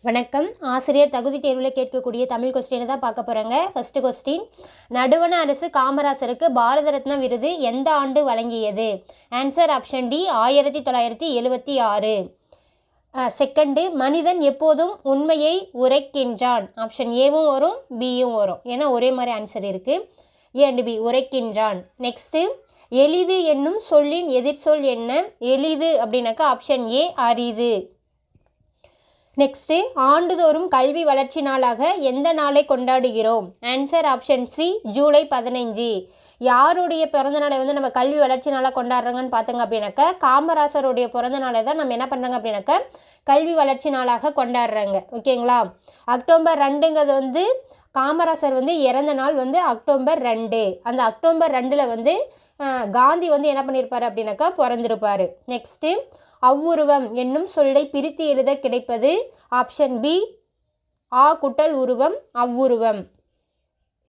வணக்கம். ஆசிரியர் தகுதி தேர்வில் கேட்கக்கூடிய தமிழ் கொஸ்டினை தான் பார்க்க போகிறாங்க. ஃபர்ஸ்ட் கொஸ்டின், நடுவண அரசு காமராசருக்கு பாரத ரத்னா விருது எந்த ஆண்டு வழங்கியது? Answer option D, 1976. செகண்டு, மனிதன் எப்போதும் உண்மையை உரைக்கின்றான். ஆப்ஷன் ஏவும் வரும், பியும் வரும், ஏன்னா ஒரே மாதிரி ஆன்சர் இருக்குது. ஏ அண்ட் பி, உரைக்கின்றான். நெக்ஸ்ட்டு, எளிது என்னும் சொல்லின் எதிர்சொல் என்ன? எளிது அப்படின்னாக்கா ஆப்ஷன் ஏ, அரிது. நெக்ஸ்ட்டு, ஆண்டுதோறும் கல்வி வளர்ச்சி நாளாக எந்த நாளை கொண்டாடுகிறோம்? Answer option C, July 15. யாருடைய பிறந்த நாளை நம்ம கல்வி வளர்ச்சி நாளாக கொண்டாடுறாங்கன்னு பார்த்தோங்க அப்படின்னாக்கா காமராசருடைய பிறந்த நாளை தான் நம்ம என்ன பண்ணுறாங்க அப்படின்னாக்கா கல்வி வளர்ச்சி நாளாக கொண்டாடுறாங்க. ஓகேங்களா? அக்டோபர் 2ங்கிறது காமராசர் இறந்த நாள் அக்டோபர் 2. அந்த அக்டோபர் 2ல் காந்தி என்ன பண்ணியிருப்பார் அப்படின்னாக்கா பிறந்திருப்பார். நெக்ஸ்ட்டு, அவ்வுருவம் என்னும் சொல்லை பிரித்து எழுத கிடைப்பது? ஆப்ஷன் பி, ஆ கூட்டல் உருவம், அவ்வுருவம்.